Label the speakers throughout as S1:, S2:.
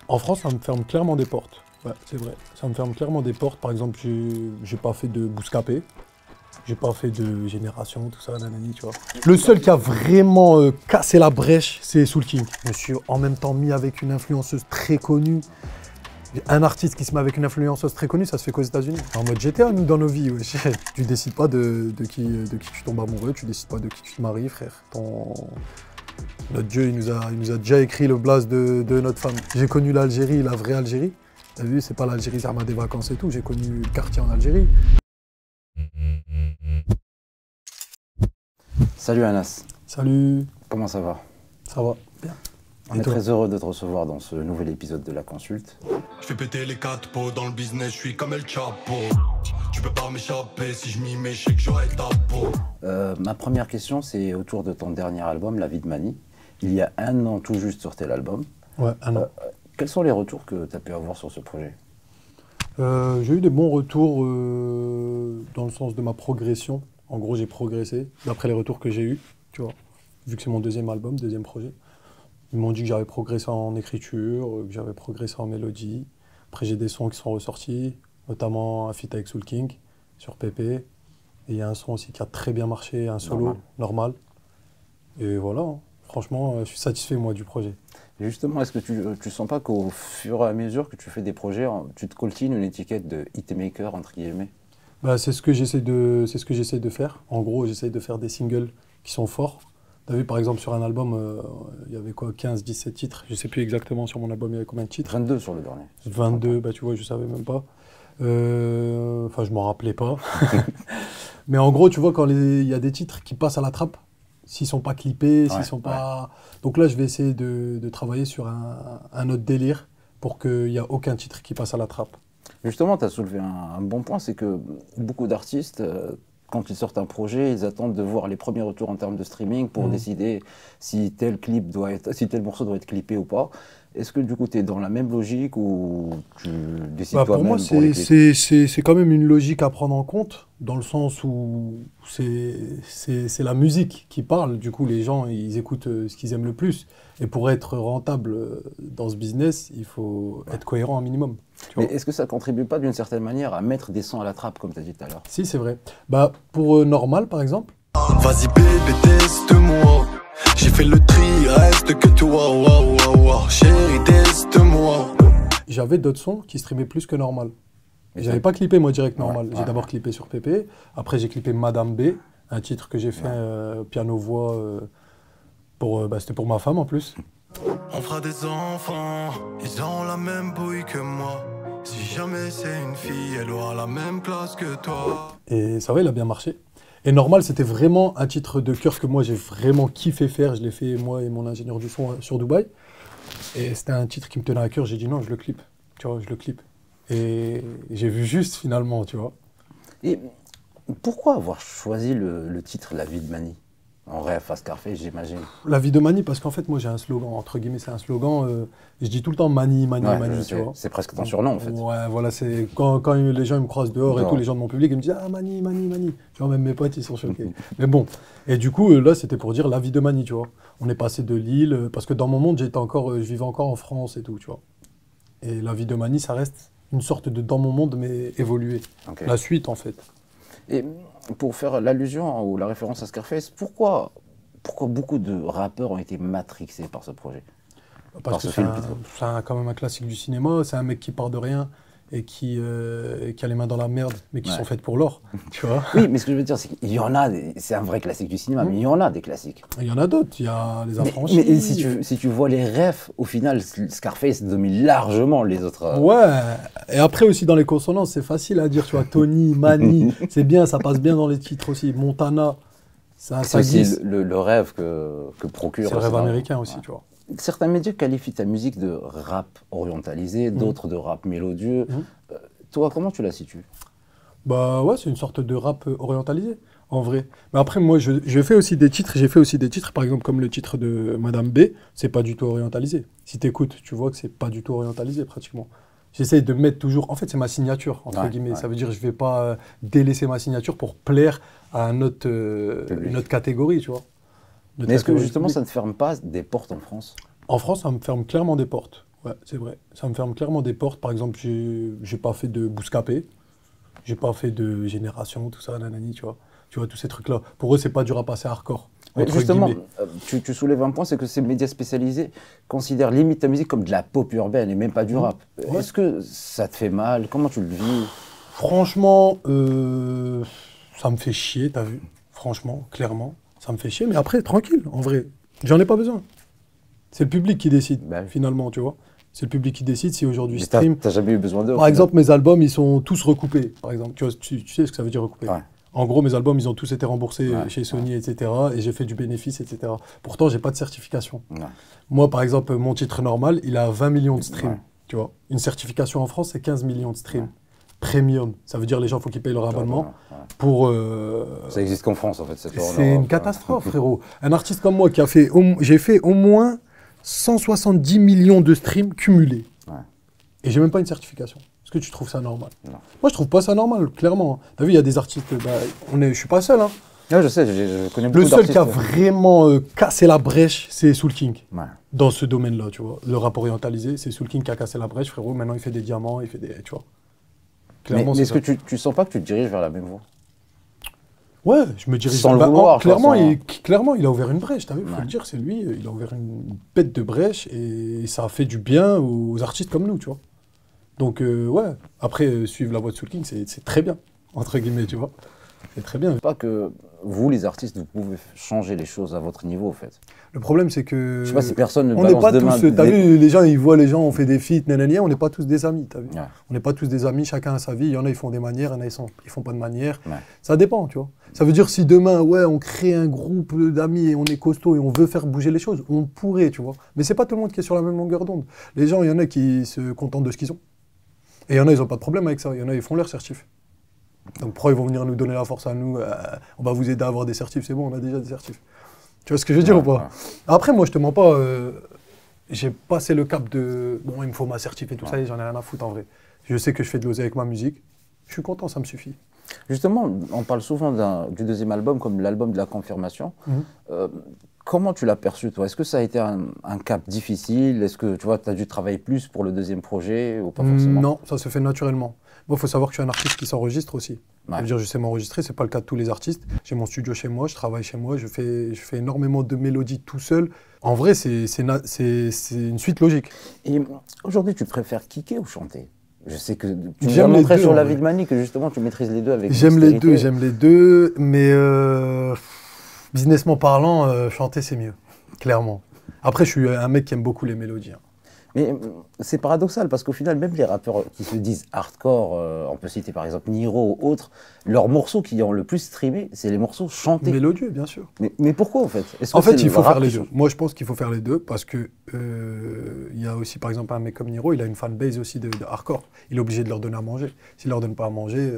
S1: En France, ça me ferme clairement des portes. Ouais, c'est vrai. Ça me ferme clairement des portes. Par exemple, j'ai pas fait de Bouscapé. J'ai pas fait de Génération, tout ça, nanani, tu vois. Le seul qui a vraiment cassé la brèche, c'est Soul King. Je me suis en même temps mis avec une influenceuse très connue. Un artiste qui se met avec une influenceuse très connue, ça se fait qu'aux États-Unis. En mode GTA, nous, dans nos vies, ouais. Tu décides pas de qui tu tombes amoureux, tu décides pas de qui tu te maries, frère. Notre Dieu, il nous a déjà écrit le blaze de notre femme. J'ai connu l'Algérie, la vraie Algérie. T'as vu, c'est pas l'Algérie, ça m'a des vacances et tout. J'ai connu le quartier en Algérie.
S2: Salut Anas,
S1: Salut,
S2: comment ça va?
S1: ça va? Bien.
S2: On
S1: Et
S2: est
S1: toi?
S2: très heureux de te recevoir dans ce nouvel épisode de La Consulte.
S3: Je fais péter les quatre pots dans le business, je suis comme El Chapo. Tu peux pas m'échapper, si je m'y mets, je sais que j'aurai ta peau.
S2: Ma première question, c'est autour de ton dernier album, La vie de Mani. Il y a un an tout juste sorti l'album.
S1: Ouais, un an.
S2: Quels sont les retours que tu as pu avoir sur ce projet?
S1: J'ai eu des bons retours dans le sens de ma progression. En gros, j'ai progressé d'après les retours que j'ai eus, tu vois. Vu que c'est mon deuxième album, deuxième projet. Ils m'ont dit que j'avais progressé en écriture, que j'avais progressé en mélodie. Après, j'ai des sons qui sont ressortis, notamment un feat avec Soul King sur Pépé. Et il y a un son aussi qui a très bien marché, un solo normal. Et voilà, hein. Franchement, je suis satisfait, moi, du projet.
S2: Et justement, est-ce que tu sens pas qu'au fur et à mesure que tu fais des projets, tu te coltines une étiquette de hitmaker, entre guillemets?
S1: Bah, c'est ce que j'essaie de faire. En gros, j'essaie de faire des singles qui sont forts. T'as vu, par exemple, sur un album, il y avait quoi, 15, 17 titres. Je sais plus exactement sur mon album, il y avait combien de titres.
S2: 22 sur le dernier.
S1: 22, bah tu vois, je savais même pas. Enfin, je m'en rappelais pas. Mais en gros, tu vois, quand il y a des titres qui passent à la trappe, s'ils sont pas clippés, s'ils sont pas... Donc là, je vais essayer de travailler sur un autre délire pour qu'il n'y a aucun titre qui passe à la trappe.
S2: Justement, tu as soulevé un bon point, c'est que beaucoup d'artistes, quand ils sortent un projet, ils attendent de voir les premiers retours en termes de streaming pour décider si tel morceau doit être clippé ou pas. Est-ce que du coup, tu es dans la même logique ou tu décides
S1: Pour
S2: toi-même
S1: moi,
S2: pour les clips?
S1: c'est quand même une logique à prendre en compte, dans le sens où c'est la musique qui parle. Du coup, les gens, ils écoutent ce qu'ils aiment le plus. Et pour être rentable dans ce business, il faut être cohérent un minimum. Tu
S2: Mais
S1: vois.
S2: est-ce que ça ne contribue pas d'une certaine manière à mettre des sons à la trappe, comme tu as dit tout à l'heure?
S1: Si, c'est vrai. Bah, pour Normal, par exemple,
S3: Vas-y bébé, teste-moi. J'ai fait le tri, reste que toi. Wow, wow, wow. Chérie, teste-moi.
S1: j'avais d'autres sons qui streamaient plus que Normal.
S2: Mais
S1: J'avais
S2: ça-
S1: pas clippé, moi, direct Normal. J'ai
S2: ouais.
S1: d'abord clippé sur PP. Après, j'ai clippé Madame B, un titre que j'ai fait piano-voix. C'était pour ma femme, en plus.
S3: On fera des enfants, ils auront la même bouille que moi. Si jamais c'est une fille, elle aura la même classe que toi.
S1: Et ça va, il a bien marché. Et Normal, c'était vraiment un titre de cœur que moi, j'ai vraiment kiffé faire. Je l'ai fait, moi et mon ingénieur du son, sur Dubaï. Et c'était un titre qui me tenait à cœur. J'ai dit non, je le clip. Tu vois, je le clip. Et j'ai vu juste, finalement, tu vois.
S2: Et pourquoi avoir choisi le titre La vie de Mani? En rêve à Scarface, j'imagine.
S1: La vie de Mani, parce qu'en fait, moi, j'ai un slogan, entre guillemets, c'est un slogan. Je dis tout le temps Mani, Mani,
S2: Ouais,
S1: Mani,
S2: je
S1: tu
S2: sais.
S1: vois.
S2: C'est presque ton surnom en fait.
S1: Ouais, voilà, c'est quand les gens ils me croisent dehors et
S2: Dehors.
S1: tout, les gens de mon public, ils me disent ah Mani, Mani, Mani. Tu vois, même mes potes, ils sont choqués. Mais bon, et du coup, là, c'était pour dire la vie de Mani, tu vois. On est passé de Lille, parce que dans mon monde, je vivais encore en France et tout, tu vois. Et la vie de Mani, ça reste une sorte de dans mon monde, mais évolué.
S2: Ok.
S1: La suite, en fait.
S2: Et pour faire l'allusion ou la référence à Scarface, pourquoi beaucoup de rappeurs ont été matrixés par ce projet?
S1: Parce que
S2: ce film, plutôt.
S1: quand même un classique du cinéma. C'est un mec qui part de rien et qui a les mains dans la merde, mais qui
S2: Ouais.
S1: sont faites pour l'or, tu vois.
S2: Oui, mais ce que je veux dire, c'est qu'il y en a, c'est un vrai classique du cinéma, mais il y en a des classiques.
S1: Il y en a d'autres. Il y a Les
S2: Mais,
S1: Affranchis.
S2: mais si tu vois les refs, au final, Scarface domine largement les autres.
S1: Ouais, et après aussi dans les consonances, c'est facile à dire, tu vois, Tony, Mani, c'est bien, ça passe bien dans les titres aussi. Montana,
S2: C'est
S1: ça
S2: aussi
S1: glisse.
S2: le rêve que procure.
S1: C'est le rêve
S2: scénario.
S1: américain aussi,
S2: Ouais.
S1: tu vois.
S2: Certains médias qualifient ta musique de rap orientalisé, d'autres de rap mélodieux. Toi, comment tu la situes?
S1: Bah ouais, c'est une sorte de rap orientalisé, en vrai. Mais après, moi, j'ai fait aussi des titres, par exemple, comme le titre de Madame B, c'est pas du tout orientalisé. Si t'écoutes, tu vois que c'est pas du tout orientalisé, pratiquement. J'essaye de mettre toujours... En fait, c'est ma signature, entre
S2: Ouais,
S1: guillemets.
S2: ouais.
S1: Ça veut dire que je vais pas délaisser ma signature pour plaire à une autre catégorie, tu vois. Notre
S2: Mais est-ce que
S1: catégorie
S2: justement
S1: publique.
S2: ça ne ferme pas des portes en France?
S1: En France, ça me ferme clairement des portes. Ouais, c'est vrai. Ça me ferme clairement des portes. Par exemple, j'ai pas fait de Bouscapé. J'ai pas fait de Génération, tout ça, nanani, tu vois. Tu vois, tous ces trucs-là. Pour eux, c'est pas dur à passer hardcore.
S2: Mais justement, tu soulèves un point, c'est que ces médias spécialisés considèrent limite ta musique comme de la pop urbaine et même pas du rap.
S1: Ouais.
S2: Est-ce que ça te fait mal? Comment tu le vis?
S1: Franchement, ça me fait chier, t'as vu. Franchement, clairement, ça me fait chier. Mais après, tranquille, en vrai. J'en ai pas besoin. C'est le public qui décide,
S2: Bah oui.
S1: finalement, tu vois. C'est le public qui décide si aujourd'hui
S2: Mais
S1: stream.
S2: t'as jamais eu besoin d'eux?
S1: Par exemple, mes albums, ils sont tous recoupés. Par exemple, tu sais ce que ça veut dire recouper.
S2: Ouais.
S1: En gros, mes albums, ils ont tous été remboursés
S2: Ouais,
S1: chez Sony, etc. Et j'ai fait du bénéfice, etc. Pourtant, j'ai pas de certification.
S2: Ouais.
S1: Moi, par exemple, mon titre normal, il a 20 millions de streams.
S2: Ouais.
S1: Tu vois. Une certification en France, c'est 15 millions de streams. Premium. Ça veut dire les gens, il faut qu'ils payent leur abonnement
S2: Ouais.
S1: pour...
S2: Ça existe qu'en France, en fait.
S1: C'est une catastrophe, frérot. Un artiste comme moi qui a fait... J'ai fait au moins 170 millions de streams cumulés.
S2: Ouais.
S1: Et j'ai même pas une certification. Est-ce que tu trouves ça normal?
S2: Non.
S1: Moi, je trouve pas ça normal, clairement. T'as vu, il y a des artistes... je suis pas seul, hein.
S2: Ouais, je sais, je connais beaucoup
S1: Le seul
S2: d'artistes.
S1: qui a vraiment cassé la brèche, c'est Soul King.
S2: Ouais.
S1: Dans ce domaine-là, tu vois. Le rap orientalisé, c'est Soul King qui a cassé la brèche, frérot. Maintenant, il fait des diamants, il fait des... Tu vois. Clairement,
S2: Mais
S1: c'est
S2: est-ce que tu sens pas que tu te diriges vers la même voie?
S1: Ouais, je me dirige...
S2: Sans le vouloir,
S1: clairement,
S2: sans-
S1: clairement, il a ouvert une brèche, t'as vu, faut
S2: Ouais.
S1: le dire, c'est lui. Il a ouvert une bête de brèche et ça a fait du bien aux artistes comme nous, tu vois. Donc, ouais. Après, suivre la voie de Soul King, c'est très bien, entre guillemets, tu vois. C'est très bien.
S2: Pas que vous, les artistes, vous pouvez changer les choses à votre niveau, en fait.
S1: Le problème, c'est que...
S2: Je sais pas si personne ne
S1: On n'est
S2: balance
S1: pas
S2: demain
S1: tous, t'as
S2: des-
S1: vu, les gens, ils voient les gens, on fait des feats, nanani, on n'est pas tous des amis, t'as vu.
S2: Ouais.
S1: On n'est pas tous des amis, chacun a sa vie, il y en a, ils font des manières, il y en a, ils font pas de manières.
S2: Ouais.
S1: Ça dépend, tu vois. Ça veut dire si demain, ouais, on crée un groupe d'amis et on est costaud et on veut faire bouger les choses, on pourrait, tu vois. Mais c'est pas tout le monde qui est sur la même longueur d'onde. Les gens, il y en a qui se contentent de ce qu'ils ont. Et il y en a, ils n'ont pas de problème avec ça. Il y en a, ils font leur certif. Donc pourquoi ils vont venir nous donner la force à nous, on va vous aider à avoir des certifs, c'est bon, on a déjà des certifs. Tu vois ce que je veux dire ou pas?
S2: Ouais.
S1: Après, moi, je te mens pas, j'ai passé le cap de bon, il me faut ma certif et tout ça, et j'en ai rien à foutre en vrai. Je sais que je fais de l'oseille avec ma musique. Je suis content, ça me suffit.
S2: Justement, on parle souvent du deuxième album comme l'album de la confirmation.
S1: Mhm.
S2: Comment tu l'as perçu, toi? Est-ce que ça a été un cap difficile? Est-ce que tu as dû travailler plus pour le deuxième projet ou pas forcément?
S1: Non, ça se fait naturellement. Moi, il faut savoir que je suis un artiste qui s'enregistre aussi. Ça veut dire que je sais m'enregistrer, c'est pas le cas de tous les artistes. J'ai mon studio chez moi, je travaille chez moi, je fais énormément de mélodies tout seul. En vrai, c'est une suite logique.
S2: Et aujourd'hui, tu préfères kicker ou chanter? Je sais que tu nous as
S1: J'aime les
S2: montré
S1: deux,
S2: sur
S1: en
S2: La
S1: vrai.
S2: Vie de Mani que justement tu maîtrises les deux avec
S1: J'aime les
S2: dextérité.
S1: deux, mais businessment parlant, chanter c'est mieux, clairement. Après, je suis un mec qui aime beaucoup les mélodies. Hein.
S2: Mais c'est paradoxal parce qu'au final, même les rappeurs qui se disent hardcore, on peut citer par exemple Niro ou autres, leurs morceaux qui ont le plus streamé, c'est les morceaux chantés.
S1: Mélodieux, bien sûr.
S2: Mais pourquoi en fait? Est-ce que
S1: En fait,
S2: c'est
S1: il
S2: le
S1: faut
S2: rap
S1: faire les
S2: qui
S1: deux.
S2: chante?
S1: Moi, je pense qu'il faut faire les deux parce que il y a aussi, par exemple, un mec comme Niro, il a une fanbase aussi de hardcore. Il est obligé de leur donner à manger. S'il leur donne pas à manger.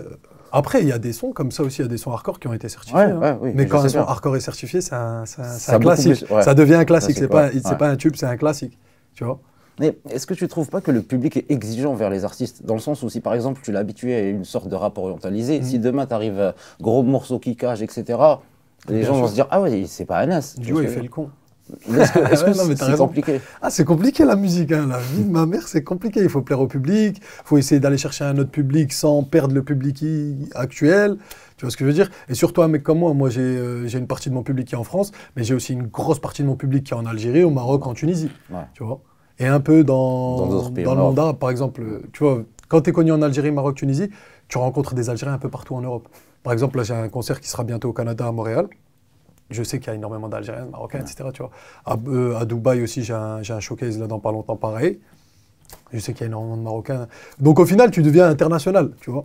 S1: Après, il y a des sons comme ça aussi, il y a des sons hardcore qui ont été certifiés.
S2: Ouais,
S1: hein.
S2: ouais, oui,
S1: mais
S2: je
S1: quand
S2: sais
S1: un son
S2: bien.
S1: hardcore est certifié, c'est un
S2: Ça a beaucoup
S1: classique.
S2: plus- ouais.
S1: Ça devient un classique. C'est pas,
S2: ouais.
S1: c'est pas un tube, c'est un classique. Tu vois.
S2: Mais est-ce que tu ne trouves pas que le public est exigeant vers les artistes? Dans le sens où si par exemple tu l'as habitué à une sorte de rap orientalisé, si demain tu arrives gros morceaux qui cachent, etc., les gens vont se dire ah ouais, c'est pas Anas.
S1: Du coup, il fait le con.
S2: Est-ce que
S1: Ouais, non, mais t'as
S2: c'est
S1: raison.
S2: compliqué?
S1: Ah, c'est compliqué la musique, hein. La vie de ma mère, c'est compliqué. Il faut plaire au public, il faut essayer d'aller chercher un autre public sans perdre le public actuel. Tu vois ce que je veux dire? Et surtout, un mec comme moi, j'ai une partie de mon public qui est en France, mais j'ai aussi une grosse partie de mon public qui est en Algérie, au Maroc, en Tunisie.
S2: Ouais.
S1: Tu vois? Et un peu dans
S2: d'autres pays
S1: le
S2: au
S1: monde
S2: Nord.
S1: arabe, par exemple. Tu vois, quand tu es connu en Algérie, Maroc, Tunisie, tu rencontres des Algériens un peu partout en Europe. Par exemple, là, j'ai un concert qui sera bientôt au Canada, à Montréal. Je sais qu'il y a énormément d'Algériens, de Marocains, etc. Tu vois. À Dubaï aussi, j'ai un showcase là dans pas longtemps, pareil. Je sais qu'il y a énormément de Marocains. Donc au final, tu deviens international, tu vois.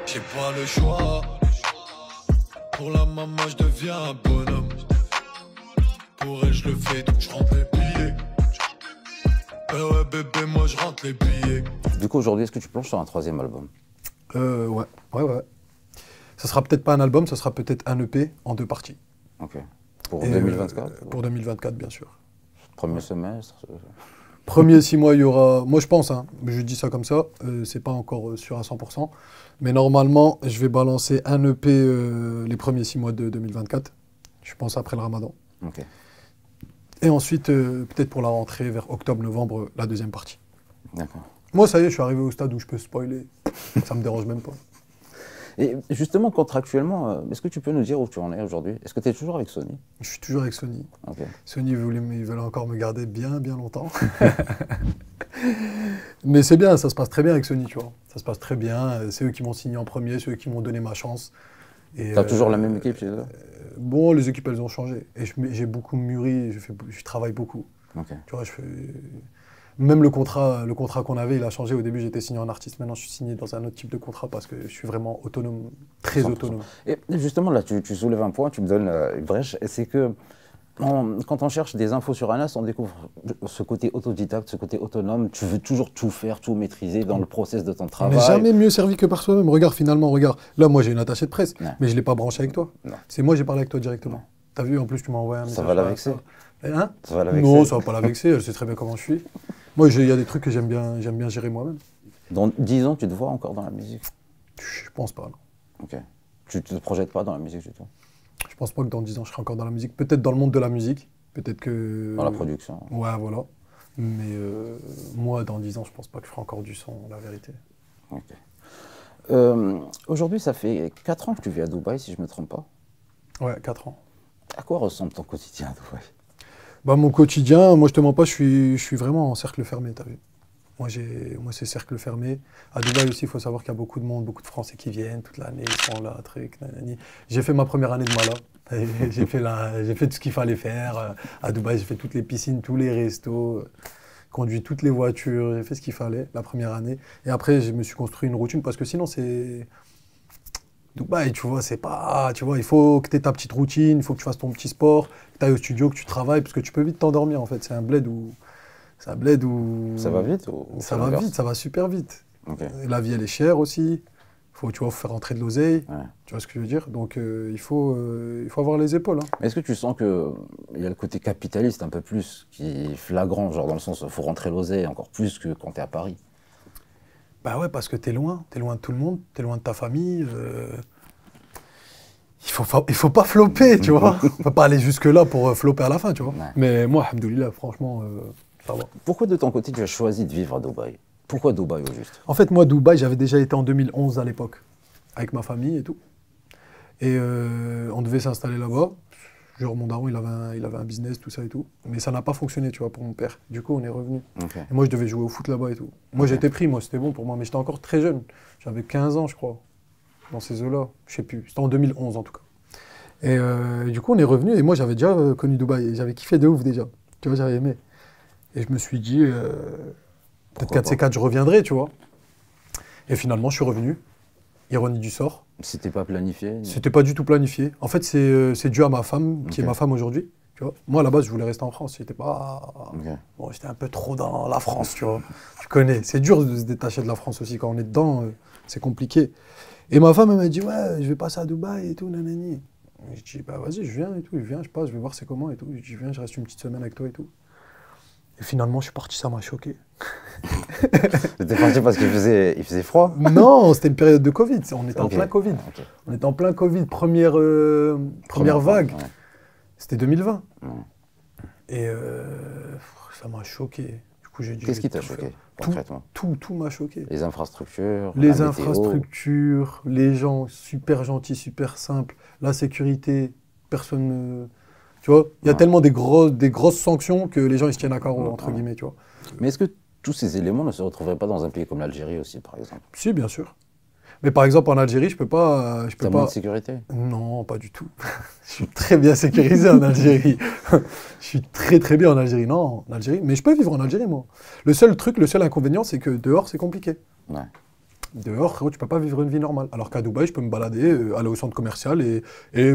S3: J'ai pas le choix. Pour la maman, je deviens un bonhomme. Pour elle, je le fais, donc je rentre les billets. Ouais, bébé, moi je rentre les billets.
S2: Du coup, aujourd'hui, est-ce que tu planches sur un troisième album?
S1: Ouais. Ça sera peut-être pas un album, ça sera peut-être un EP en 2 parties.
S2: Ok. Pour
S1: Et,
S2: 2024
S1: Pour 2024, bien sûr.
S2: Premier semestre
S1: Premier 6 mois, il y aura... Moi, je pense, hein, je dis ça comme ça, c'est pas encore sûr à 100%, mais normalement, je vais balancer un EP les premiers 6 mois de 2024, je pense après le Ramadan.
S2: Ok.
S1: Et ensuite, peut-être pour la rentrée, vers octobre-novembre, la deuxième partie.
S2: D'accord.
S1: Moi, ça y est, je suis arrivé au stade où je peux spoiler. Ça me dérange même pas.
S2: Et justement, contractuellement, est-ce que tu peux nous dire où tu en es aujourd'hui? Est-ce que tu es toujours avec Sony?
S1: Je suis toujours avec Sony.
S2: Ok.
S1: Sony, ils veulent encore me garder bien, bien longtemps. Mais c'est bien, ça se passe très bien avec Sony, tu vois. Ça se passe très bien. C'est eux qui m'ont signé en premier, c'est eux qui m'ont donné ma chance.
S2: Tu as toujours la même équipe chez eux?
S1: Bon, les équipes, elles ont changé. Et j'ai beaucoup mûri, je travaille beaucoup.
S2: Ok.
S1: Tu vois, même le contrat qu'on avait, il a changé. Au début, j'étais signé en artiste. Maintenant, je suis signé dans un autre type de contrat parce que je suis vraiment autonome, très
S2: 100%.
S1: autonome.
S2: Et justement, là, tu soulèves un point, tu me donnes une brèche. C'est que quand on cherche des infos sur Anas, on découvre ce côté autodidacte, ce côté autonome. Tu veux toujours tout faire, tout maîtriser dans le process de ton
S1: On
S2: travail.
S1: n'est jamais mieux servi que par soi-même. Regarde, finalement, regarde. Là, moi, j'ai une attachée de presse,
S2: Ouais.
S1: mais je ne l'ai pas branchée avec toi.
S2: Non.
S1: C'est moi, j'ai parlé avec toi directement. T'as vu, en plus, tu m'as envoyé un message.
S2: Ça va la vexer?
S1: Hein?
S2: Ça va la vexer?
S1: Non, ça va pas la vexer. Elle sait très bien comment je suis. Moi, il y a des trucs que j'aime bien gérer moi-même.
S2: Dans 10 ans, tu te vois encore dans la musique?
S1: Je pense pas, non.
S2: Ok. Tu te projettes pas dans la musique du tout?
S1: Je pense pas que dans 10 ans, je serai encore dans la musique. Peut-être dans le monde de la musique. Peut-être que...
S2: Dans la production?
S1: Ouais, voilà. Mais moi, dans 10 ans, je pense pas que je ferai encore du son, la vérité.
S2: Ok. Aujourd'hui, ça fait 4 ans que tu vis à Dubaï, si je ne me trompe pas.
S1: Ouais, 4 ans.
S2: À quoi ressemble ton quotidien à Dubaï?
S1: Bah, mon quotidien, moi, je te mens pas, je suis vraiment en cercle fermé, t'as vu. Moi, c'est cercle fermé. À Dubaï aussi, il faut savoir qu'il y a beaucoup de monde, beaucoup de Français qui viennent toute l'année, ils sont là, truc, nanani. J'ai fait ma première année de Mala. J'ai fait tout ce qu'il fallait faire. À Dubaï, j'ai fait toutes les piscines, tous les restos, conduit toutes les voitures, j'ai fait ce qu'il fallait la première année. Et après, je me suis construit une routine parce que sinon, c'est... Dubaï, tu vois, c'est pas... Tu vois, il faut que tu aies ta petite routine, il faut que tu fasses ton petit sport, que tu ailles au studio, que tu travailles, parce que tu peux vite t'endormir, en fait. C'est un bled où...
S2: Ça va vite ou
S1: Ça va vite, ça va super vite.
S2: Okay.
S1: La vie, elle est chère aussi. Tu vois, faut faire rentrer de l'oseille.
S2: Ouais.
S1: Tu vois ce que je veux dire? Donc, il faut avoir les épaules. Hein.
S2: Est-ce que tu sens qu'il y a le côté capitaliste un peu plus qui est flagrant, genre dans le sens où il faut rentrer l'oseille encore plus que quand tu es à Paris?
S1: Bah ouais, parce que t'es loin de tout le monde, t'es loin de ta famille. Il faut pas flopper, tu vois. On peut pas aller jusque-là pour flopper à la fin, tu vois.
S2: Ouais.
S1: Mais moi, alhamdoulilah, franchement, ça va.
S2: Pourquoi de ton côté tu as choisi de vivre à Dubaï? Pourquoi Dubaï au juste?
S1: En fait, moi, Dubaï, j'avais déjà été en 2011 à l'époque, avec ma famille et tout. Et on devait s'installer là-bas. Genre, mon daron, il avait un business, tout ça et tout. Mais ça n'a pas fonctionné, tu vois, pour mon père. Du coup, on est revenu.
S2: Okay.
S1: Et moi, je devais jouer au foot là-bas et tout. Moi, j'étais pris, moi, c'était bon pour moi. Mais j'étais encore très jeune. J'avais 15 ans, je crois, dans ces eaux-là. Je sais plus. C'était en 2011, en tout cas. Et du coup, on est revenu. Et moi, j'avais déjà connu Dubaï. Et j'avais kiffé de ouf, déjà. Tu vois, j'avais aimé. Et je me suis dit, peut-être 4 C4, je reviendrai, tu vois. Et finalement, je suis revenu. Ironie du sort.
S2: C'était pas planifié?
S1: C'était pas du tout planifié. En fait, c'est dû à ma femme, qui est ma femme aujourd'hui. Tu vois. Moi, à la base, je voulais rester en France. J'étais pas... Bon, j'étais un peu trop dans la France, tu vois. Tu connais. C'est dur de se détacher de la France aussi. Quand on est dedans, c'est compliqué. Et ma femme, elle m'a dit, ouais, je vais passer à Dubaï et tout, nanani. Et je dis, bah vas-y, je viens et tout. Je viens, je passe, je vais voir c'est comment et tout. Je dis, viens, je reste une petite semaine avec toi et tout. Et finalement, je suis parti, ça m'a choqué.
S2: T'es parti parce qu'il faisait froid?
S1: Non, c'était une période de Covid. On était en plein Covid. Okay. On était en plein Covid, première vague. Ouais. C'était 2020. Ouais. Et ça m'a choqué. Du coup, j'ai dit.
S2: Qu'est-ce qui t'a choqué concrètement?
S1: Tout m'a choqué.
S2: Les infrastructures.
S1: Les infrastructures, les gens super gentils, super simples, la sécurité, personne. Tu vois, il y a tellement des grosses sanctions que les gens ils se tiennent à carreau, entre guillemets, tu vois.
S2: Mais est-ce que tous ces éléments ne se retrouveraient pas dans un pays comme l'Algérie aussi, par exemple?
S1: Si, bien sûr. Mais par exemple, en Algérie, je peux pas...
S2: T'as moins de sécurité?
S1: Non, pas du tout. Je suis très bien sécurisé en Algérie. Je suis très bien en Algérie. Non, en Algérie. Mais je peux vivre en Algérie, moi. Le seul inconvénient, c'est que dehors, c'est compliqué.
S2: Ouais.
S1: Dehors, frérot, tu peux pas vivre une vie normale. Alors qu'à Dubaï, je peux me balader, aller au centre commercial et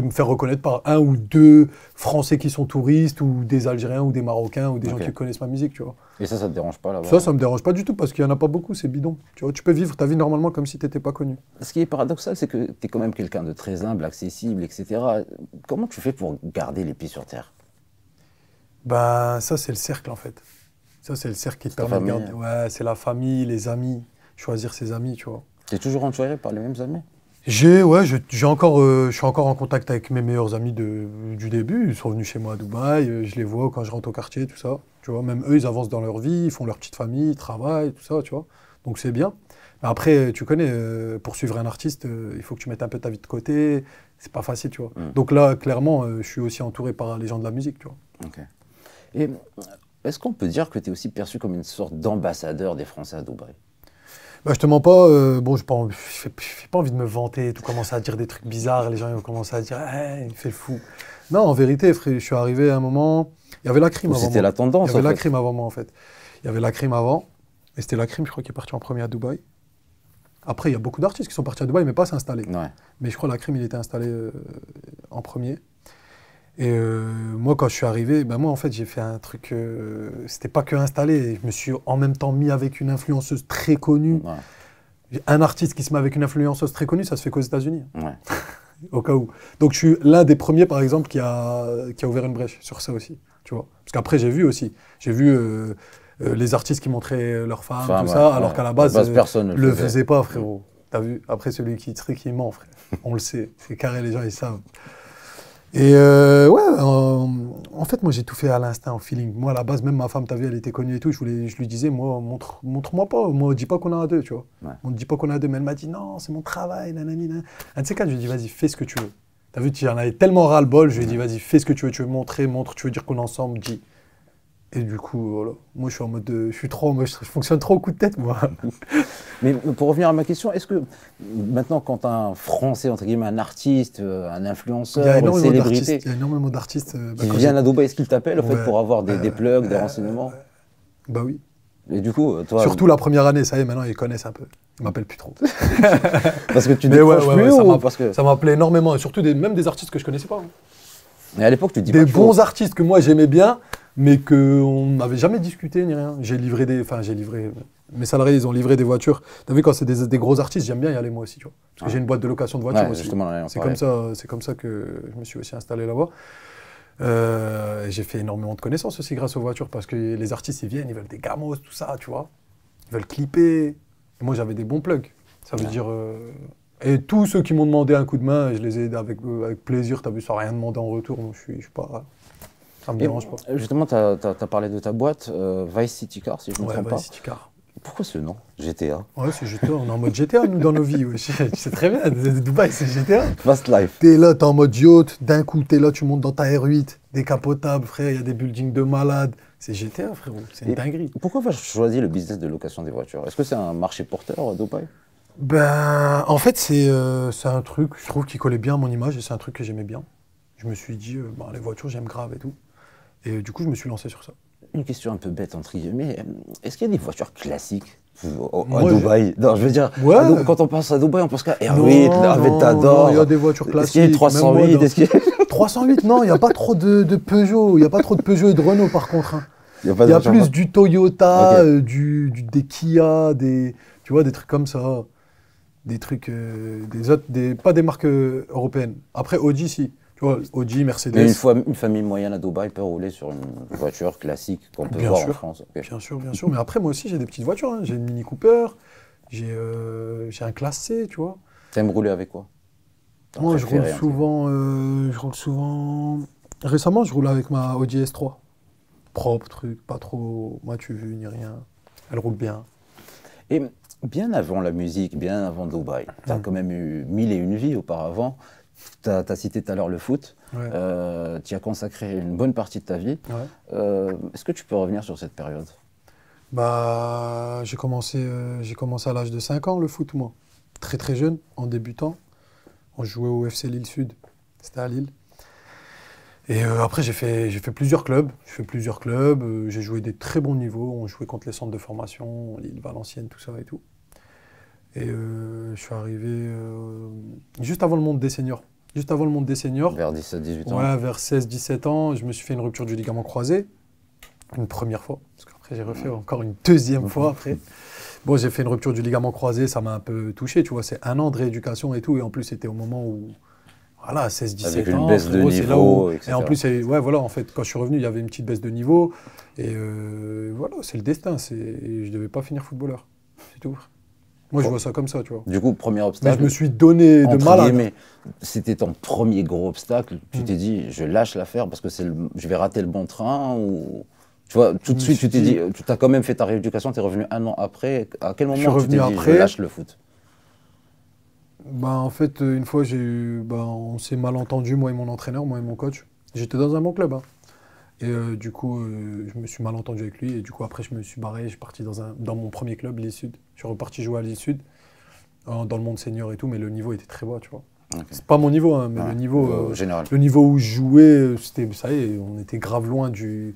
S1: me faire reconnaître par 1 ou 2 Français qui sont touristes, ou des Algériens, ou des Marocains, ou des gens qui connaissent ma musique, tu vois.
S2: Et ça te dérange pas là-bas?
S1: Ça me dérange pas du tout, parce qu'il y en a pas beaucoup, c'est bidon. Tu vois, tu peux vivre ta vie normalement comme si tu n'étais pas connu.
S2: Ce qui est paradoxal, c'est que tu es quand même quelqu'un de très humble, accessible, etc. Comment tu fais pour garder les pieds sur terre?
S1: Bah, ça, c'est le cercle, en fait. Ça, c'est le cercle qui te permet de garder. Ouais, c'est la famille, les amis. Choisir ses amis, tu vois.
S2: Tu es toujours entouré par les mêmes amis?
S1: Ouais, je suis encore en contact avec mes meilleurs amis du début. Ils sont venus chez moi à Dubaï, je les vois quand je rentre au quartier, tout ça. Tu vois, même eux, ils avancent dans leur vie, ils font leur petite famille, ils travaillent, tout ça, tu vois. Donc c'est bien. Mais après, tu connais, pour suivre un artiste, il faut que tu mettes un peu ta vie de côté. C'est pas facile, tu vois. Donc là, clairement, je suis aussi entouré par les gens de la musique, tu vois.
S2: Ok. Et est-ce qu'on peut dire que tu es aussi perçu comme une sorte d'ambassadeur des Français à Dubaï?
S1: Bah, je te mens pas, bon, j'ai pas envie de me vanter, tout commencer à dire des trucs bizarres, les gens ils vont commencer à dire hey, il fait le fou. Non, en vérité, frère, je suis arrivé à un moment, il y avait la crime avant moi.
S2: C'était la tendance.
S1: Il y avait la crime avant moi en fait. Il y avait la crime avant, et c'était la crime, je crois, qui est parti en premier à Dubaï. Après, il y a beaucoup d'artistes qui sont partis à Dubaï, mais pas s'installer.
S2: Ouais.
S1: Mais je crois que la crime, il était installé en premier. Et moi, quand je suis arrivé, ben moi, en fait, j'ai fait un truc. C'était pas que installé. Je me suis en même temps mis avec une influenceuse très connue.
S2: Ouais.
S1: Un artiste qui se met avec une influenceuse très connue, ça se fait qu'aux États-Unis.
S2: Ouais.
S1: Au cas où. Donc, je suis l'un des premiers, par exemple, qui a ouvert une brèche sur ça aussi. Tu vois. Parce qu'après, j'ai vu aussi. J'ai vu les artistes qui montraient leurs femmes, tout ça, alors qu'à la base,
S2: personne
S1: ne le faisait pas, frérot. T'as vu? Après, celui qui trique, il ment, frère. On le sait. C'est carré, les gens, ils savent. Et ouais, en fait, moi, j'ai tout fait à l'instinct, au feeling. Moi, à la base, même ma femme, t'as vu, elle était connue et tout. Je lui disais, moi, montre-moi pas. Moi, dis pas qu'on a à deux, tu vois.
S2: Ouais.
S1: On ne dit pas qu'on a à deux. Mais elle m'a dit, non, c'est mon travail, nanani. Un de ces quatre, je lui ai dit, vas-y, fais ce que tu veux. T'as vu, tu en avais tellement ras-le-bol. Je lui ai dit, vas-y, fais ce que tu veux. Tu veux montrer, montre. Tu veux dire qu'on est ensemble, dis. Et du coup, voilà. Moi, je suis en mode je fonctionne trop au coup de tête, moi.
S2: Mais pour revenir à ma question, est-ce que maintenant, quand un Français, entre guillemets, un artiste, un influenceur, une célébrité,
S1: il y a énormément d'artistes
S2: qui viennent à Dubaï, est-ce qu'ils t'appellent en fait, pour avoir des plugs, des renseignements?
S1: Bah oui.
S2: Et du coup, toi...
S1: Surtout la première année, ça y est, maintenant ils connaissent un peu. Ils m'appellent plus trop.
S2: Parce que tu décroches plus ou parce que...
S1: Ça m'appelait énormément, et surtout même des artistes que je connaissais pas. Hein.
S2: Mais à l'époque, tu dis
S1: des bons artistes que moi j'aimais bien, mais qu'on n'avait jamais discuté ni rien. Mes salariés, ils ont livré des voitures. T'as vu, quand c'est des gros artistes, j'aime bien y aller moi aussi, tu vois. Parce que j'ai une boîte de location de voitures aussi. C'est comme ça que je me suis aussi installé là-bas. J'ai fait énormément de connaissances aussi grâce aux voitures, parce que les artistes, ils viennent, ils veulent des gamos, tout ça, tu vois. Ils veulent clipper. Et moi, j'avais des bons plugs. Ça veut dire... Et tous ceux qui m'ont demandé un coup de main, je les ai aidés avec plaisir, t'as vu, sans rien demander en retour. Donc je suis pas... Ça me dérange pas.
S2: Justement, tu as parlé de ta boîte, Vice City Car, si je ne me trompe pas.
S1: Vice City Car.
S2: Pourquoi ce nom, GTA?
S1: Ouais, c'est GTA, on est en mode GTA, nous, dans nos vies. Ouais. Tu sais très bien, Dubaï, c'est GTA.
S2: Fast life.
S1: T'es là, t'es en mode yacht, d'un coup, t'es là, tu montes dans ta R8, décapotable, frère, il y a des buildings de malades. C'est GTA, frérot, c'est une dinguerie.
S2: Pourquoi tu as choisi le business de location des voitures? Est-ce que c'est un marché porteur à Dubaï?
S1: Ben, en fait, c'est un truc, je trouve, qui collait bien à mon image et c'est un truc que j'aimais bien. Je me suis dit, les voitures, j'aime grave et tout. Et du coup, je me suis lancé sur ça.
S2: Une question un peu bête, entre guillemets. Est-ce qu'il y a des voitures classiques à Dubaï? Non, je veux dire, quand on pense à Dubaï, on pense qu'à R8, Aventador.
S1: Il y a des voitures classiques.
S2: Est-ce qu'il y a 308?
S1: 308, non, il n'y a pas trop de Peugeot. Il n'y a pas trop de Peugeot et de Renault, par contre. Hein. Il y a plus du Toyota, des Kia, tu vois, des trucs comme ça. Des trucs, pas des marques européennes. Après, Audi, si. Tu vois, Audi, Mercedes.
S2: Mais une famille moyenne à Dubaï peut rouler sur une voiture classique qu'on peut voir en France.
S1: Bien sûr, bien sûr. Mais après, moi aussi, j'ai des petites voitures. Hein. J'ai une Mini Cooper, j'ai un Classe C, tu vois.
S2: T'aimes rouler avec quoi?
S1: Moi, je roule souvent... Récemment, je roule avec ma Audi S3. Propre, truc, pas trop tu vu ni rien. Elle roule bien.
S2: Et bien avant la musique, bien avant Dubaï, tu as quand même eu 1001 vies auparavant. Tu as cité tout à l'heure le foot.
S1: Ouais.
S2: Tu y as consacré une bonne partie de ta vie.
S1: Ouais.
S2: Est-ce que tu peux revenir sur cette période?
S1: Bah, j'ai commencé à l'âge de 5 ans le foot, moi. Très très jeune, en débutant. On jouait au FC Lille Sud. C'était à Lille. Et après, j'ai fait plusieurs clubs. J'ai joué des très bons niveaux. On jouait contre les centres de formation, Lille, Valenciennes, tout ça et tout. Et je suis arrivé juste avant le monde des seniors.
S2: Vers 17-18 ans.
S1: Ouais, vers 16-17 ans, je me suis fait une rupture du ligament croisé. Une première fois. Parce qu'après, j'ai refait encore une deuxième fois après. Bon, j'ai fait une rupture du ligament croisé, ça m'a un peu touché, tu vois. C'est 1 an de rééducation et tout. Et en plus, c'était au moment où, voilà, 16-17 ans.
S2: Avec une baisse de niveau, etc.
S1: Et en plus, voilà, en fait, quand je suis revenu, il y avait une petite baisse de niveau. Et voilà, c'est le destin. Je ne devais pas finir footballeur. C'est tout. Moi, je vois ça comme ça, tu vois.
S2: Du coup, premier
S1: Mais
S2: obstacle.
S1: je me suis donné de
S2: entre
S1: malade.
S2: guillemets, c'était ton premier gros obstacle. Tu t'es dit, je lâche l'affaire parce que je vais rater le bon train ou. Tu vois, tout de
S1: Je me
S2: suite,
S1: suis
S2: tu t'es
S1: dit-
S2: dit, tu as quand même fait ta rééducation, tu es revenu un an après. À quel
S1: suis
S2: moment tu t'es
S1: revenu
S2: dit, je
S1: après.
S2: lâche le foot?
S1: Bah, en fait, une fois, on s'est mal entendu, moi et mon entraîneur, moi et mon coach. J'étais dans un bon club, hein. Et du coup, je me suis mal entendu avec lui. Et du coup, après, je me suis barré. Je suis parti dans mon premier club, Lille Sud. Je suis reparti jouer à Lille Sud, dans le monde senior et tout. Mais le niveau était très bas, tu vois.
S2: Ok.
S1: C'est pas mon niveau, hein, mais
S2: Ouais, général.
S1: le niveau où je jouais, c'était, ça y est, on était grave loin du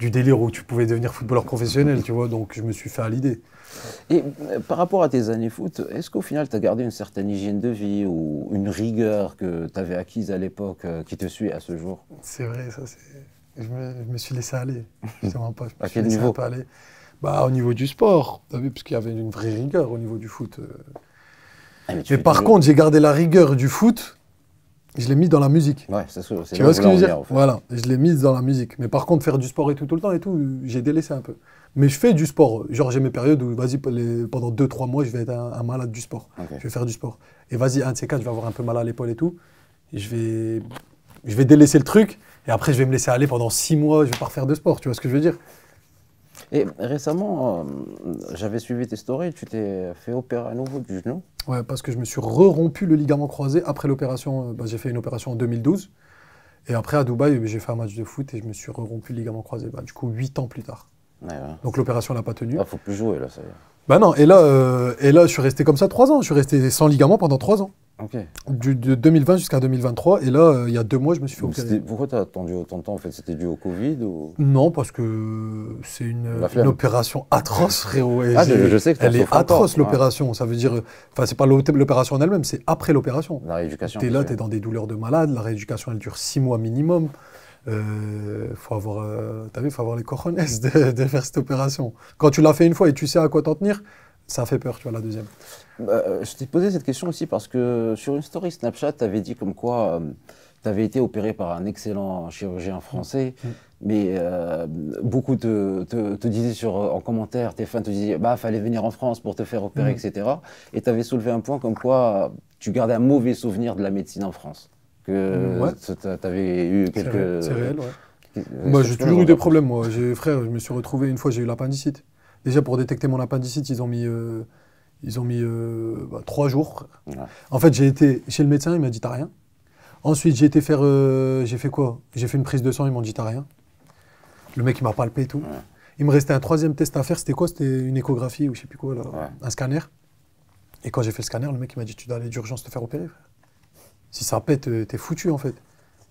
S1: délire où tu pouvais devenir footballeur professionnel, tu vois. Donc, je me suis fait à l'idée.
S2: Et par rapport à tes années foot, est-ce qu'au final, tu as gardé une certaine hygiène de vie ou une rigueur que tu avais acquise à l'époque qui te suit à ce jour?
S1: C'est vrai, ça, c'est. Je me suis laissé aller. Je sais même pas, je me
S2: À
S1: suis
S2: quel
S1: laissé
S2: niveau?
S1: un peu aller. Bah, au niveau du sport, t'as vu, parce qu'il y avait une vraie rigueur au niveau du foot.
S2: Ah, mais tu
S1: Mais
S2: fais
S1: par
S2: toujours-
S1: contre, j'ai gardé la rigueur du foot, je l'ai mis dans la musique.
S2: Ouais, c'est
S1: Tu
S2: là
S1: vois
S2: où
S1: ce
S2: je
S1: que je
S2: voulais en
S1: veux dire?
S2: venir, en fait.
S1: Voilà, je l'ai mise dans la musique. Mais par contre, faire du sport et tout le temps et tout, j'ai délaissé un peu. Mais je fais du sport. Genre, j'ai mes périodes où, vas-y, pendant 2-3 mois, je vais être un malade du sport.
S2: Ok.
S1: Je vais faire du sport. Et vas-y, un de ces quatre, je vais avoir un peu mal à l'épaule et tout. Et je vais délaisser le truc. Et après, je vais me laisser aller pendant 6 mois, je vais pas refaire de sport. Tu vois ce que je veux dire?
S2: Et récemment, j'avais suivi tes stories, tu t'es fait opérer à nouveau du genou.
S1: Ouais, parce que je me suis rompu le ligament croisé après l'opération. Bah, j'ai fait une opération en 2012. Et après, à Dubaï, j'ai fait un match de foot et je me suis rompu le ligament croisé. Bah, du coup, 8 ans plus tard.
S2: Ouais, ouais.
S1: Donc l'opération n'a pas tenu.
S2: Ah, faut plus jouer là, ça y est.
S1: Bah non, et là, je suis resté comme ça 3 ans. Je suis resté sans ligament pendant 3 ans.
S2: Ok.
S1: De 2020 jusqu'à 2023. Et là, il y a 2 mois, je me suis fait opérer.
S2: Pourquoi t'as attendu autant de temps en fait? C'était dû au Covid ou...
S1: Non, parce que c'est
S2: La flemme.
S1: une opération atroce, frérot. Et
S2: Ah, je sais que t'en
S1: elle est
S2: souffres encore,
S1: atroce,
S2: ouais.
S1: l'opération. Ça veut dire. Enfin, c'est pas l'opération en elle-même, c'est après l'opération.
S2: La rééducation.
S1: T'es là, t'es dans des douleurs de malade. La rééducation, elle dure 6 mois minimum. Faut avoir, t'as vu, faut avoir les cojones de faire cette opération. Quand tu l'as fait une fois et tu sais à quoi t'en tenir, ça fait peur, tu vois, la deuxième.
S2: Je t'ai posé cette question aussi parce que sur une story Snapchat, tu avais dit comme quoi tu avais été opéré par un excellent chirurgien français, mais beaucoup te disaient en commentaire, tes fans te disaient bah fallait venir en France pour te faire opérer, etc. Et tu avais soulevé un point comme quoi tu gardais un mauvais souvenir de la médecine en France. Que
S1: Ouais.
S2: tu avais eu quelques...
S1: C'est réel, ouais.
S2: Est-ce
S1: Moi,
S2: que
S1: j'ai
S2: tu peux
S1: toujours
S2: nous
S1: eu des
S2: en dire
S1: problèmes, moi. Frère, je me suis retrouvé, une fois, j'ai eu l'appendicite. Déjà, pour détecter mon appendicite, ils ont mis 3 jours.
S2: plus? Ouais.
S1: En fait, j'ai été chez le médecin, il m'a dit t'as rien. Ensuite, j'ai fait quoi? J'ai fait une prise de sang, ils m'ont dit t'as rien. Le mec, il m'a palpé et tout.
S2: Ouais.
S1: Il me restait un 3e test à faire, c'était quoi? C'était une échographie ou je sais plus quoi, là,
S2: Ouais.
S1: un scanner. Et quand j'ai fait le scanner, le mec, il m'a dit tu dois aller d'urgence te faire opérer, frère. Si ça pète, t'es foutu, en fait.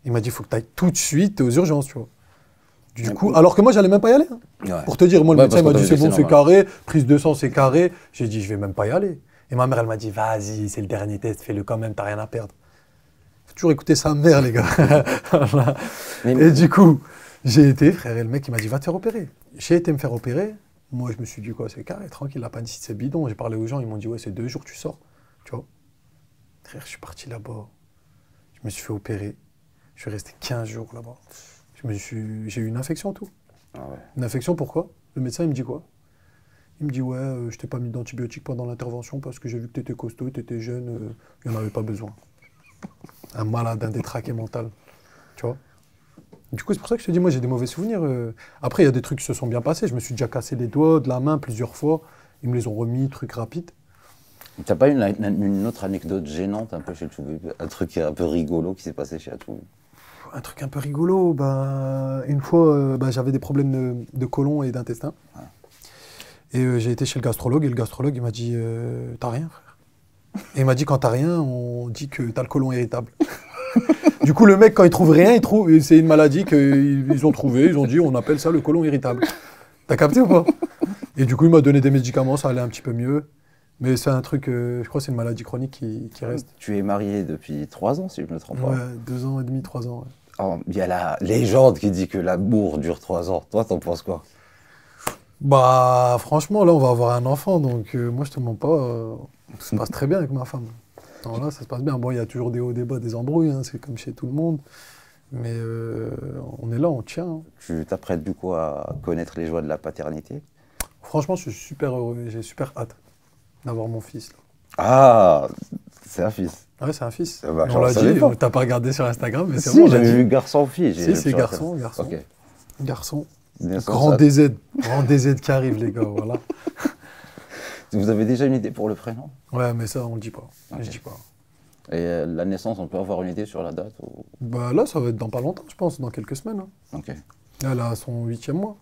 S1: Il m'a dit faut que tu ailles tout de suite aux urgences, tu vois. Du coup, alors que moi, j'allais même pas y aller, hein.
S2: Ouais.
S1: Pour te dire, moi, le
S2: Ouais,
S1: médecin
S2: parce
S1: m'a
S2: que
S1: dit
S2: t'avais
S1: c'est
S2: dit,
S1: bon,
S2: c'est
S1: c'est carré, prise de sang, c'est carré. J'ai dit je vais même pas y aller. Et ma mère, elle m'a dit vas-y, c'est le dernier test, fais-le quand même, t'as rien à perdre. Faut toujours écouter sa mère, les gars. Voilà.
S2: Mais-
S1: Et du coup, j'ai été, frère, et le mec, il m'a dit va te faire opérer. J'ai été me faire opérer. Moi, je me suis dit quoi, c'est carré, tranquille, l'appendicite, c'est bidon. J'ai parlé aux gens, ils m'ont dit ouais, c'est 2 jours, tu sors. Tu vois. Frère, je suis parti là-bas. Je me suis fait opérer. Je suis resté 15 jours là-bas. J'ai eu une infection et tout.
S2: Ah ouais.
S1: Une infection, pourquoi? Le médecin, il me dit quoi? Il me dit, ouais, je t'ai pas mis d'antibiotiques pendant l'intervention parce que j'ai vu que tu étais costaud, tu étais jeune, il n'y en avait pas besoin. Un malade, un détraqué mental. Tu vois? Du coup, c'est pour ça que je te dis, moi, j'ai des mauvais souvenirs. Après, il y a des trucs qui se sont bien passés. Je me suis déjà cassé les doigts de la main plusieurs fois. Ils me les ont remis, trucs rapides.
S2: T'as pas une autre anecdote gênante un peu chez le Toubib? Un truc un peu rigolo qui s'est passé chez Toubib?
S1: Un truc un peu rigolo, une fois, j'avais des problèmes de côlon et d'intestin. Et j'ai été chez le gastrologue, et le gastrologue, il m'a dit t'as rien, frère. Et il m'a dit quand t'as rien, on dit que t'as le côlon irritable. Du coup, le mec, quand il trouve rien, c'est une maladie qu'ils ont trouvée, ils ont dit on appelle ça le côlon irritable. T'as capté ou pas? Et du coup, il m'a donné des médicaments, ça allait un petit peu mieux. Mais c'est un truc, je crois que c'est une maladie chronique qui reste.
S2: Tu es marié depuis 3 ans, si je ne me trompe pas.
S1: Ouais, 2 ans et demi, 3 ans. Ouais.
S2: Alors, il y a la légende qui dit que l'amour dure 3 ans. Toi, t'en penses quoi?
S1: Bah, franchement, là, on va avoir un enfant, donc moi, je te mens pas, ça se passe très bien avec ma femme. Alors là, ça se passe bien. Bon, il y a toujours des hauts, des bas, des embrouilles, hein, c'est comme chez tout le monde. Mais on est là, on tient. Hein.
S2: Tu t'apprêtes du coup à connaître les joies de la paternité?
S1: Franchement, je suis super heureux, j'ai super hâte. d'avoir mon fils. Là.
S2: Ah, c'est un fils.
S1: Ouais, c'est un fils.
S2: Ah bah,
S1: On l'a
S2: savais
S1: dit,
S2: pas.
S1: t'as pas regardé sur Instagram, mais c'est
S2: Si,
S1: bon, on l'a
S2: j'avais
S1: dit.
S2: vu garçon-fille.
S1: Si, c'est garçon.
S2: Ok.
S1: Garçon.
S2: Naissance,
S1: Grand
S2: ça-
S1: DZ. Grand DZ qui arrive, les gars, voilà.
S2: Vous avez déjà une idée pour le prénom?
S1: Ouais, mais ça, on le dit pas.
S2: Ok.
S1: Je dis pas.
S2: Et la naissance, on peut avoir une idée sur la date ou...
S1: Bah là, ça va être dans pas longtemps, je pense, dans quelques semaines. Hein.
S2: Ok.
S1: Là, elle a son 8e mois.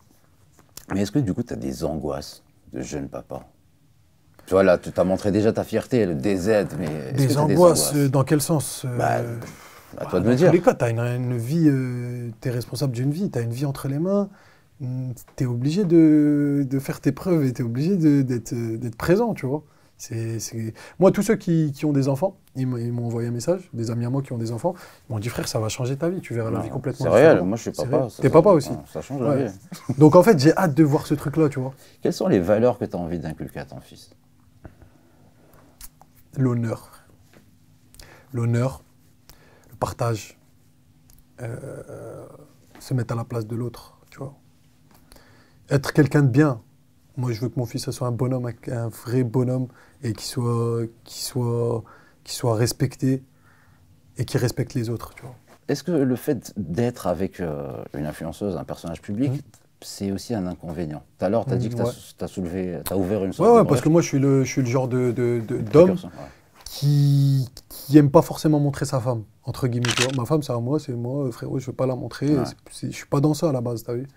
S2: Mais est-ce que du coup, tu as des angoisses de jeune papa? Tu vois, là, tu t'as montré déjà ta fierté, le DZ, mais. est-ce que
S1: Des
S2: t'as
S1: angoisses, dans quel sens
S2: Bah, à toi de me
S1: Dans
S2: dire.
S1: tous les cas, tu as une vie, tu es responsable d'une vie, tu as une vie entre les mains, tu es obligé de faire tes preuves et tu es obligé d'être présent, tu vois. Moi, tous ceux qui ont des enfants, ils m'ont envoyé un message, des amis à moi qui ont des enfants, ils m'ont dit frère, ça va changer ta vie, tu verras la vie complètement
S2: C'est réel,
S1: différente.
S2: moi je suis
S1: C'est
S2: papa.
S1: réel. T'es papa aussi.
S2: Ça change la
S1: Ouais.
S2: vie.
S1: Donc en fait, j'ai hâte de voir ce truc-là, tu vois.
S2: Quelles sont les valeurs que tu as envie d'inculquer à ton fils?
S1: L'honneur. L'honneur, le partage, se mettre à la place de l'autre, tu vois. Être quelqu'un de bien. Moi, je veux que mon fils soit un bonhomme, un vrai bonhomme, et qu'il soit respecté et qu'il respecte les autres, tu vois.
S2: Est-ce que le fait d'être avec une influenceuse, un personnage public, c'est aussi un inconvénient? Tout à l'heure, tu as dit que
S1: Ouais.
S2: tu as ouvert une sorte
S1: Ouais,
S2: de
S1: ouais, parce
S2: brèche.
S1: que moi, je suis le genre d'homme
S2: Précurseur, ouais.
S1: qui aime pas forcément montrer sa femme, entre guillemets. Tu vois. Ma femme, c'est moi, frérot, je veux pas la montrer.
S2: Ouais.
S1: Je suis pas dans ça à la base, t'as vu.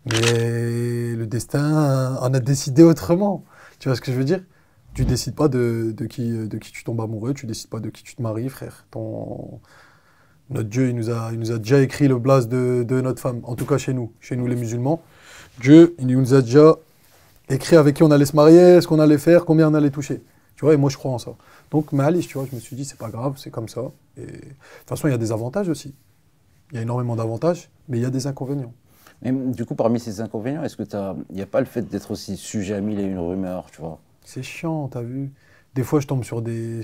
S1: Mais le destin en a décidé autrement. Tu vois ce que je veux dire? Tu décides pas de qui tu tombes amoureux, tu décides pas de qui tu te maries, frère. Notre Dieu, il nous a déjà écrit le blase de notre femme, en tout cas chez nous les musulmans. Dieu, il nous a déjà écrit avec qui on allait se marier, ce qu'on allait faire, combien on allait toucher. Tu vois, et moi je crois en ça. Donc, Malice, tu vois, je me suis dit, c'est pas grave, c'est comme ça. Et de toute façon, il y a des avantages aussi. Il y a énormément d'avantages, mais il y a des inconvénients.
S2: Mais du coup, parmi ces inconvénients, est-ce que il n'y a pas le fait d'être aussi sujet à mille et une rumeurs, tu vois?
S1: C'est chiant, t'as vu. Des fois, je tombe sur des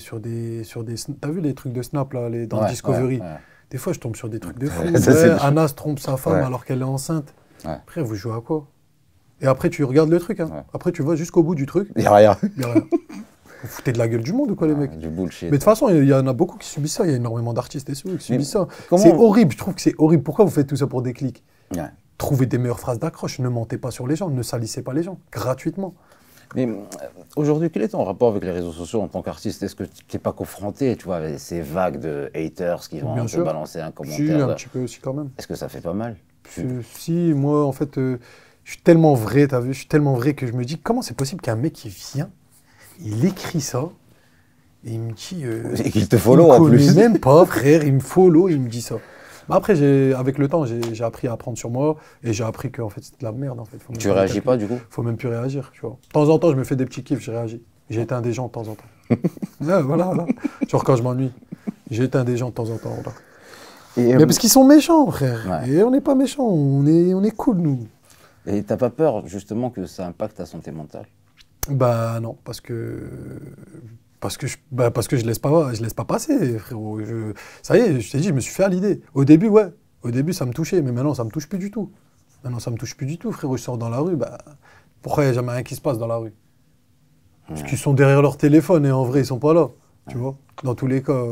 S1: t'as vu les trucs de Snap, là, dans
S2: Ouais,
S1: Discovery?
S2: ouais.
S1: Des fois, je tombe sur des trucs de fou.
S2: Ça, c'est
S1: Ouais,
S2: le-
S1: Anas trompe sa femme
S2: Ouais.
S1: alors qu'elle est enceinte.
S2: Ouais.
S1: Après, vous jouez à quoi? Et après, tu regardes le truc. Hein.
S2: Ouais.
S1: Après, tu vas jusqu'au bout du truc.
S2: Il n'y a rien.
S1: Il y a rien. Vous foutez de la gueule du monde ou quoi, les mecs?
S2: Du bullshit.
S1: Mais de toute façon, il y en a beaucoup qui subissent ça. Il y a énormément d'artistes et ceux qui subissent ça.
S2: comment-
S1: C'est horrible. Je trouve que c'est horrible. Pourquoi vous faites tout ça pour des clics?
S2: Ouais.
S1: Trouvez des meilleures phrases d'accroche. Ne mentez pas sur les gens. Ne salissez pas les gens. Gratuitement.
S2: Mais aujourd'hui, quel est ton rapport avec les réseaux sociaux en tant qu'artiste? Est-ce que tu n'es pas confronté, tu vois, avec ces vagues de haters qui vont
S1: Bien
S2: te
S1: sûr.
S2: balancer un
S1: Si,
S2: commentaire?
S1: un petit peu aussi quand même.
S2: Est-ce que ça fait pas mal?
S1: Si, moi, en fait, je suis tellement vrai, t'as vu, je suis tellement vrai que je me dis, comment c'est possible qu'un mec qui vient, il écrit ça, et il me dit...
S2: Et qu'il te
S1: il
S2: follow
S1: me
S2: en
S1: connaît
S2: plus.
S1: même pas, frère, il me follow, il me dit ça. Mais après, avec le temps, j'ai appris à apprendre sur moi, et j'ai appris que en fait, c'était de la merde, en fait. Faut même
S2: Tu
S1: plus
S2: réagis
S1: calculer.
S2: pas du coup?
S1: Faut même plus réagir, tu vois. De temps en temps, je me fais des petits kiffs, je réagis. J'ai éteint des gens de temps en temps. Ouais, voilà. Genre quand je m'ennuie, j'ai éteint des gens de temps en temps, voilà.
S2: Et
S1: Mais parce qu'ils sont méchants, frère.
S2: Ouais.
S1: Et on n'est pas méchants, on est cool, nous.
S2: t'as pas peur justement que ça impacte ta santé mentale?
S1: Bah non, parce que je laisse pas passer, frérot. Ça y est, je t'ai dit, je me suis fait à l'idée. Au début, ouais. Au début, ça me touchait, mais maintenant, ça me touche plus du tout. Maintenant, ça me touche plus du tout, frérot. Je sors dans la rue, bah pourquoi il n'y a jamais rien qui se passe dans la rue? Parce qu'ils sont derrière leur téléphone et en vrai, ils sont pas là. Tu vois? Dans tous les cas.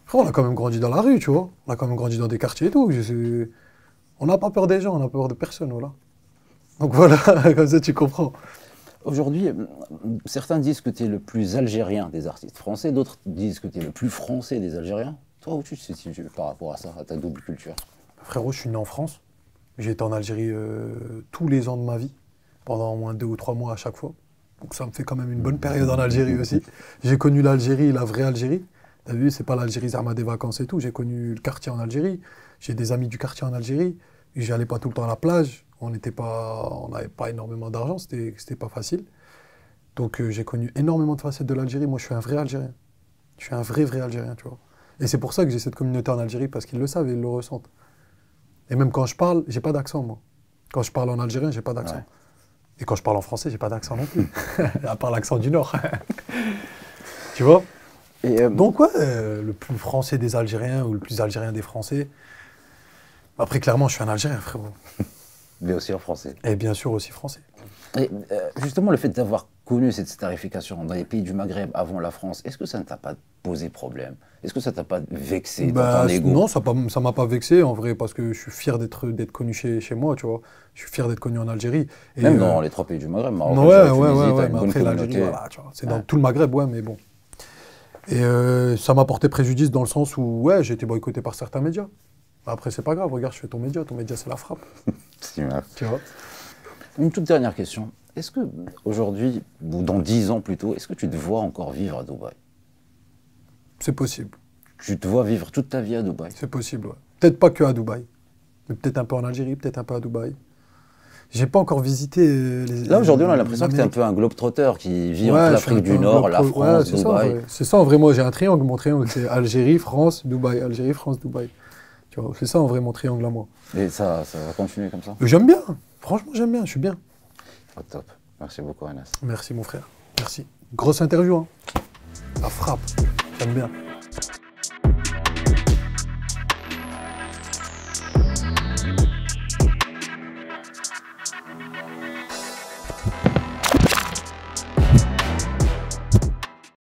S1: Frérot, on a quand même grandi dans la rue, tu vois. On a quand même grandi dans des quartiers et tout. On n'a pas peur des gens, on n'a peur de personne, voilà. Donc voilà, comme ça, tu comprends.
S2: Aujourd'hui, certains disent que tu es le plus algérien des artistes français, d'autres disent que tu es le plus français des Algériens. Toi, où tu te situes par rapport à ça, à ta double culture?
S1: Frérot, je suis né en France. J'ai été en Algérie tous les ans de ma vie, pendant au moins 2 ou 3 mois à chaque fois. Donc ça me fait quand même une bonne période en Algérie aussi. J'ai connu l'Algérie, la vraie Algérie. T'as vu, c'est pas l'Algérie Zarma des vacances et tout. J'ai connu le quartier en Algérie. J'ai des amis du quartier en Algérie. J'allais pas tout le temps à la plage. On n'avait pas énormément d'argent, c'était pas facile. Donc j'ai connu énormément de facettes de l'Algérie. Moi, je suis un vrai Algérien. Je suis un vrai Algérien, tu vois. Et c'est pour ça que j'ai cette communauté en Algérie, parce qu'ils le savent et ils le ressentent. Et même quand je parle, j'ai pas d'accent, moi. Quand je parle en algérien, j'ai pas d'accent.
S2: Ouais.
S1: Et quand je parle en français, j'ai pas d'accent non plus. À part l'accent du Nord. Tu vois?
S2: Et,
S1: Donc ouais, le plus français des Algériens ou le plus algérien des Français. Après, clairement, je suis un Algérien, frérot.
S2: mais aussi en français.
S1: Et bien sûr aussi français.
S2: Et justement, le fait d'avoir connu cette starification dans les pays du Maghreb avant la France, est-ce que ça ne t'a pas posé problème? Est-ce que ça t'a pas vexé dans ton ego?
S1: Non, ça m'a pas vexé en vrai, parce que je suis fier d'être connu chez moi, tu vois. Je suis fier d'être connu en Algérie. Et,
S2: même dans les 3 pays du Maghreb, Maroc,
S1: ouais,
S2: Algérie,
S1: ouais,
S2: Tunisie,
S1: ouais,
S2: t'as
S1: ouais,
S2: une
S1: mais
S2: bonne
S1: après l'Algérie,
S2: communauté.
S1: voilà, tu vois. C'est dans tout le Maghreb, ouais, mais bon. Et ça m'a porté préjudice dans le sens où, ouais, j'ai été boycotté par certains médias. Après, c'est pas grave, regarde, je fais ton média c'est la frappe.
S2: C'est mal.
S1: Tu vois.
S2: Une toute dernière question. Est-ce que aujourd'hui, ou dans 10 ans plutôt, est-ce que tu te vois encore vivre à Dubaï?
S1: C'est possible.
S2: Tu te vois vivre toute ta vie à Dubaï?
S1: C'est possible, ouais. Peut-être pas que à Dubaï, mais peut-être un peu en Algérie, peut-être un peu à Dubaï. J'ai pas encore visité les.
S2: Là, aujourd'hui, on a l'impression que tu es un peu un globe-trotter qui vit
S1: Ouais,
S2: entre
S1: je
S2: l'Afrique
S1: suis un
S2: du
S1: peu
S2: Nord, la
S1: ouais,
S2: France,
S1: c'est ça, en
S2: Dubaï.
S1: vrai. C'est ça en vrai, moi j'ai un triangle. Mon triangle c'est Algérie, France, Dubaï. Algérie, France, Dubaï. Tu vois, c'est ça en vrai mon triangle à moi.
S2: Et ça va continuer comme ça?
S1: J'aime bien, franchement j'aime bien, je suis bien.
S2: Oh, top. Merci beaucoup, Anas.
S1: Merci mon frère, merci. Grosse interview, hein. Ça frappe, j'aime bien.